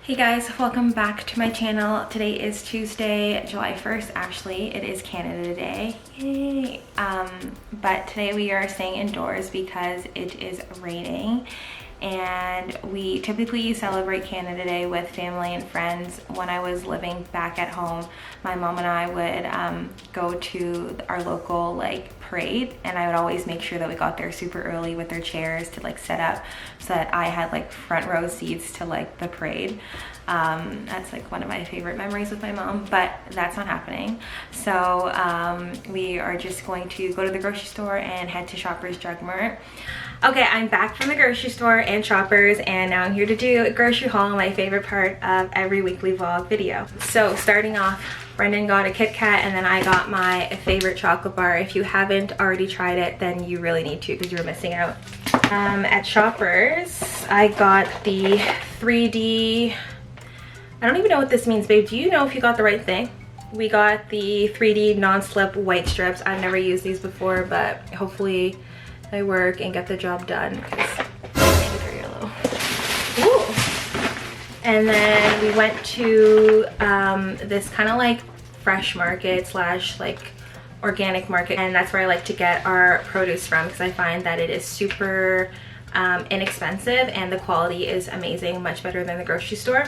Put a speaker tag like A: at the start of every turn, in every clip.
A: Hey guys, welcome back to my channel. Today is Tuesday, July 1st. Actually, it is Canada Day. Yay! But today we are staying indoors because it is raining, and we typically celebrate Canada Day with family and friends. When I was living back at home, my mom and I would go to our local parade, and I would always make sure that we got there super early with their chairs to set up so that I had front row seats to the parade. That's one of my favorite memories with my mom, but that's not happening. So we are just going to go to the grocery store and head to Shoppers Drug Mart. Okay, I'm back from the grocery store and Shoppers, and now I'm here to do a grocery haul, my favorite part of every weekly vlog video. So starting off, Brendan got a Kit Kat, and then I got my favorite chocolate bar. If you haven't already tried it, then you really need to because you're missing out. At Shoppers, I got the 3D, I don't even know what this means, babe. Do you know if you got the right thing? We got the 3D non-slip white strips. I've never used these before, but hopefully they work and get the job done because they're yellow. Ooh. And then we went to this kind of fresh market slash organic market, and that's where I like to get our produce from because I find that it is super inexpensive and the quality is amazing, much better than the grocery store.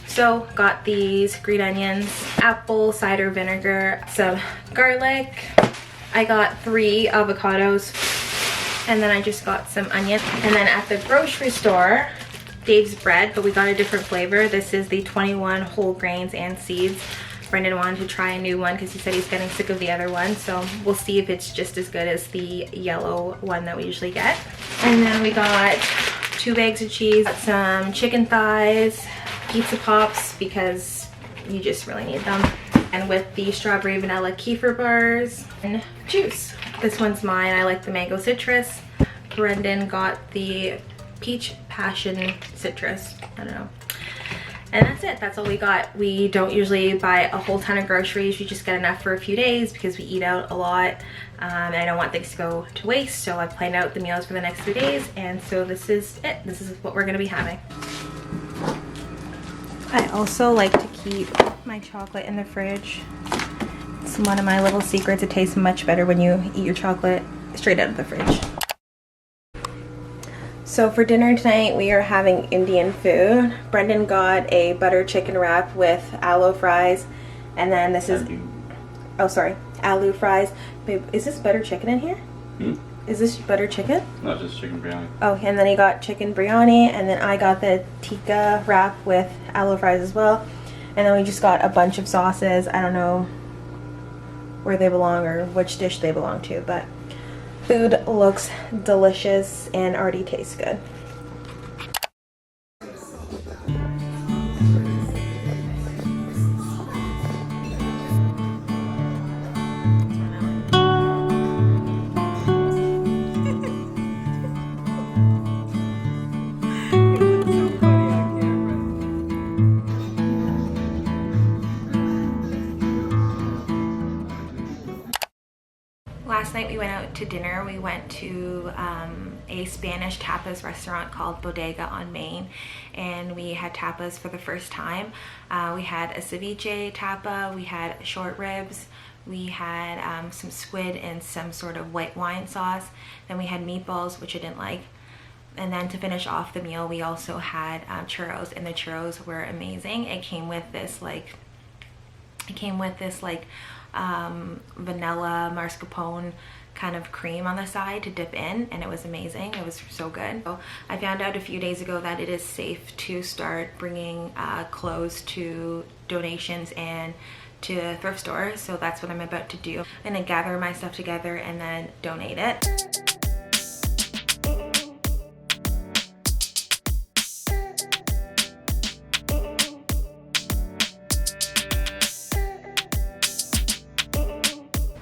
A: So got these green onions, apple cider vinegar, some garlic. I got 3 avocados, and then I just got some onion. And then at the grocery store, Dave's bread, but we got a different flavor. This is the 21 whole grains and seeds. Brendan wanted to try a new one because he said he's getting sick of the other one, so we'll see if it's just as good as the yellow one that we usually get. And then we got 2 bags of cheese, some chicken thighs, pizza pops because you just really need them, and with the strawberry vanilla kefir bars and juice. This one's mine. I like the mango citrus. Brendan got the peach passion citrus. I don't know. And that's it. That's all we got. We don't usually buy a whole ton of groceries. We just get enough for a few days because we eat out a lot. And I don't want things to go to waste. So I planned out the meals for the next 3 days. And so this is it. This is what we're going to be having. I also like to keep my chocolate in the fridge. It's one of my little secrets. It tastes much better when you eat your chocolate straight out of the fridge. So for dinner tonight, we are having Indian food. Brendan got a butter chicken wrap with aloo fries, and then this is, oh sorry, aloo fries. Babe, is this butter chicken in here? Is this butter chicken?
B: No, just chicken biryani.
A: Oh, and then he got chicken biryani, and then I got the tikka wrap with aloo fries as well. And then we just got a bunch of sauces. I don't know where they belong or which dish they belong to, but food looks delicious and already tastes good. Last night we went out to dinner. We went to a Spanish tapas restaurant called Bodega on Main, and we had tapas for the first time. We had a ceviche tapa, we had short ribs, we had some squid and some sort of white wine sauce. Then we had meatballs, which I didn't like. And then to finish off the meal, we also had churros, and the churros were amazing. It came with this vanilla mascarpone kind of cream on the side to dip in, and it was amazing. It was so good. So I found out a few days ago that it is safe to start bringing clothes to donations and to thrift stores, so that's what I'm about to do. I'm gonna gather my stuff together and then donate it.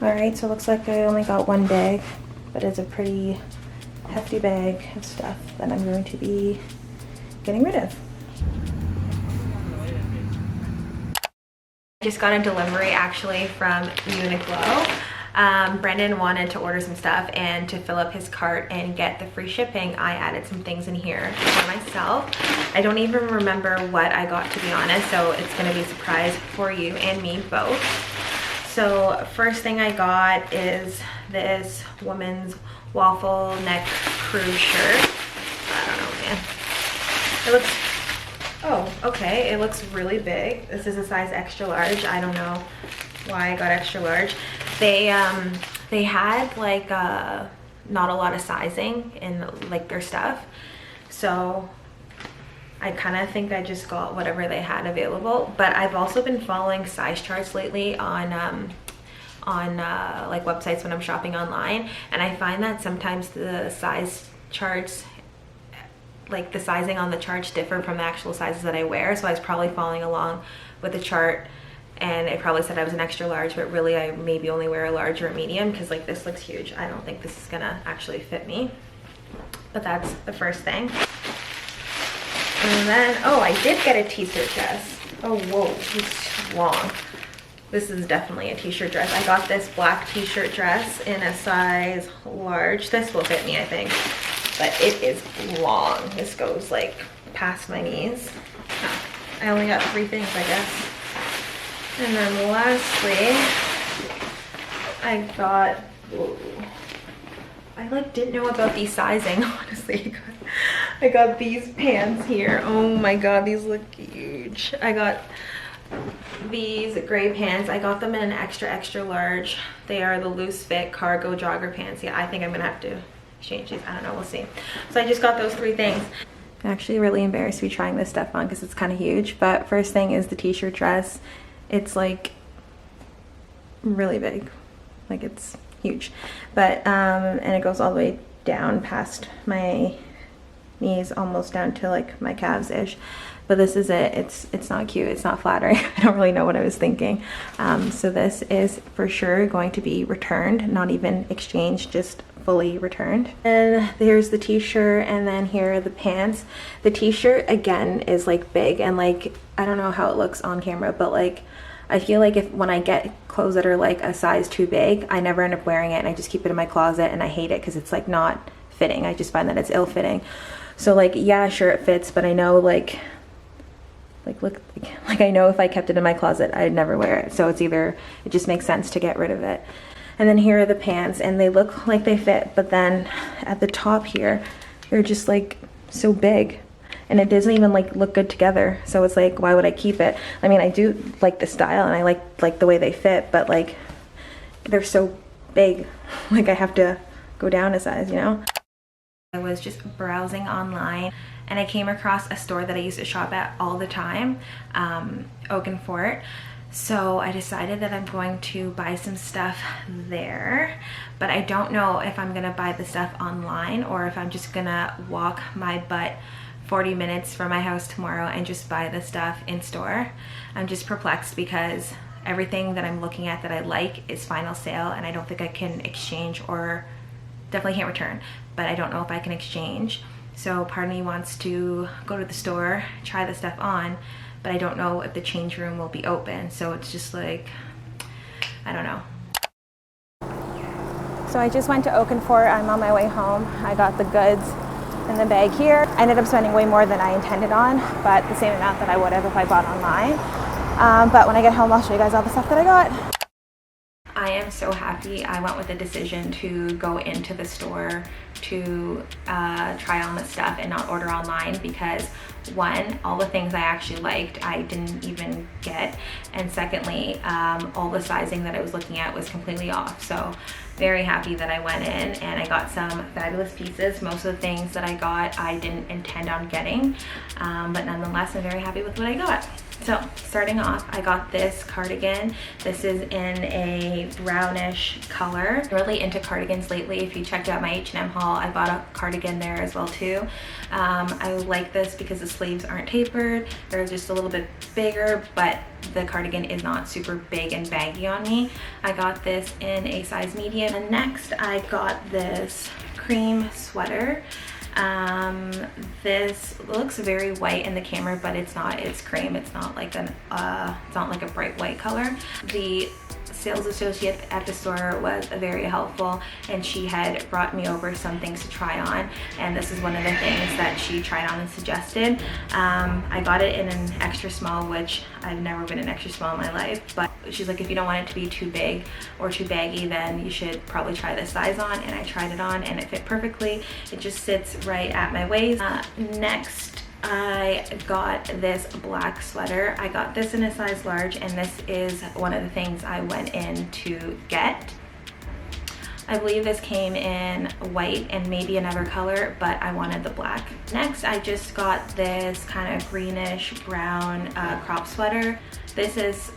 A: Alright, so it looks like I only got 1 bag, but it's a pretty hefty bag of stuff that I'm going to be getting rid of. I just got a delivery actually from Uniqlo. Brendan wanted to order some stuff, and to fill up his cart and get the free shipping, I added some things in here for myself. I don't even remember what I got, to be honest, so it's gonna be a surprise for you and me both. So first thing I got is this woman's waffle neck crew shirt. I don't know, man. It looks, oh, okay, it looks really big. This is a size extra large. I don't know why I got extra large. They had like not a lot of sizing in like their stuff, so I kind of think I just got whatever they had available. But I've also been following size charts lately on like websites when I'm shopping online, and I find that sometimes the size charts, like the sizing on the charts, differ from the actual sizes that I wear. So I was probably following along with the chart, and it probably said I was an extra large, but really I maybe only wear a large or a medium, because like this looks huge. I don't think this is gonna actually fit me. But that's the first thing. And then, oh, I did get a t-shirt dress. Oh, whoa, it's long. This is definitely a t-shirt dress. I got this black t-shirt dress in a size large. This will fit me, I think, but it is long. This goes like past my knees. Oh, I only got 3 things, I guess. And then lastly, I got, whoa, I like didn't know about these sizing, honestly. I got these pants here. Oh my god, these look huge. I got these gray pants. I got them in an extra large. They are the loose fit cargo jogger pants. Yeah, I think I'm gonna have to change these. I don't know, we'll see. So I just got those 3 things. I'm actually really embarrassed to be trying this stuff on because it's kind of huge. But first thing is the t-shirt dress. It's like really big, like it's huge, but and it goes all the way down past my knees, almost down to like my calves ish. But this is it. It's not cute, it's not flattering. I don't really know what I was thinking. So this is for sure going to be returned, not even exchanged, just fully returned. And there's the t-shirt, and then here are the pants. The t-shirt again is like big, and like I don't know how it looks on camera, but like I feel like when I get clothes that are like a size too big, I never end up wearing it, and I just keep it in my closet, and I hate it because it's like not fitting. I just find that it's ill-fitting. So like, yeah, sure it fits, but I know like look, like I know if I kept it in my closet, I'd never wear it. So it's either, it just makes sense to get rid of it. And then here are the pants, and they look like they fit, but then at the top here, they're just like so big, and it doesn't even like look good together. So it's like, why would I keep it? I mean, I do like the style, and I like the way they fit, but like they're so big, like I have to go down a size, you know? I was just browsing online, and I came across a store that I used to shop at all the time, Oakenfort. So I decided that I'm going to buy some stuff there, but I don't know if I'm gonna buy the stuff online or if I'm just gonna walk my butt 40 minutes from my house tomorrow and just buy the stuff in store. I'm just perplexed because everything that I'm looking at that I like is final sale, and I don't think I can exchange, or definitely can't return, but I don't know if I can exchange. So part of me wants to go to the store, try the stuff on, but I don't know if the change room will be open. So it's just like, I don't know. So I just went to Oakenfort. I'm on my way home. I got the goods in the bag here. I ended up spending way more than I intended on, but the same amount that I would have if I bought online. But when I get home, I'll show you guys all the stuff that I got. I am so happy I went with the decision to go into the store to try on the stuff and not order online, because one, all the things I actually liked I didn't even get, and secondly, all the sizing that I was looking at was completely off. So very happy that I went in and I got some fabulous pieces. Most of the things that I got I didn't intend on getting, but nonetheless I'm very happy with what I got. So starting off, I got this cardigan. This is in a brownish color. I'm really into cardigans lately. If you checked out my H&M haul, I bought a cardigan there as well too. I like this because the sleeves aren't tapered. They're just a little bit bigger, but the cardigan is not super big and baggy on me. I got this in a size medium. And next I got this cream sweater. This looks very white in the camera, but it's not. It's cream. It's not like a bright white color. The sales associate at the store was very helpful, and she had brought me over some things to try on, and this is one of the things that she tried on and suggested. I got it in an extra small, which I've never been an extra small in my life, but she's like, if you don't want it to be too big or too baggy, then you should probably try this size on, and I tried it on and it fit perfectly. It just sits right at my waist. Next, I got this black sweater. I got this in a size large, and this is one of the things I went in to get. I believe this came in white and maybe another color, but I wanted the black. Next, I just got this kind of greenish brown crop sweater. This is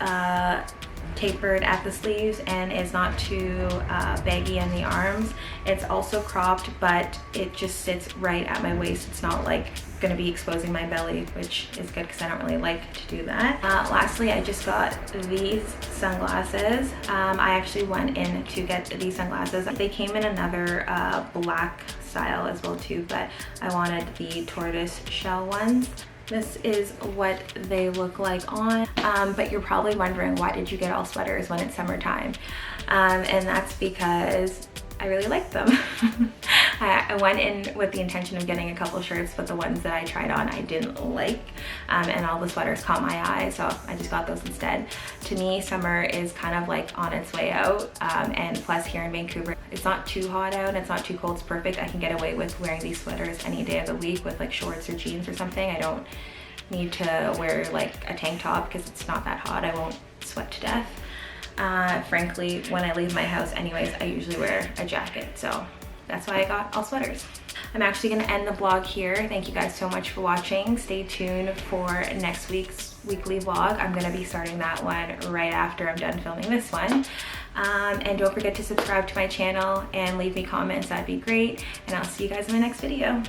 A: tapered at the sleeves and is not too baggy in the arms. It's also cropped, but it just sits right at my waist. It's not like gonna be exposing my belly, which is good because I don't really like to do that. Lastly, I just got these sunglasses. I actually went in to get these sunglasses. They came in another black style as well too, but I wanted the tortoise shell ones. This is what they look like on, but you're probably wondering, why did you get all sweaters when it's summertime? And that's because I really like them. I went in with the intention of getting a couple shirts, but the ones that I tried on I didn't like, and all the sweaters caught my eye, so I just got those instead. To me, summer is kind of like on its way out, and plus here in Vancouver, it's not too hot out, it's not too cold, it's perfect. I can get away with wearing these sweaters any day of the week with like shorts or jeans or something. I don't need to wear like a tank top because it's not that hot. I won't sweat to death. Frankly, when I leave my house anyways, I usually wear a jacket, so that's why I got all sweaters. I'm actually gonna end the vlog here. Thank you guys so much for watching. Stay tuned for next week's weekly vlog. I'm gonna be starting that one right after I'm done filming this one. And don't forget to subscribe to my channel and leave me comments, that'd be great. And I'll see you guys in the next video.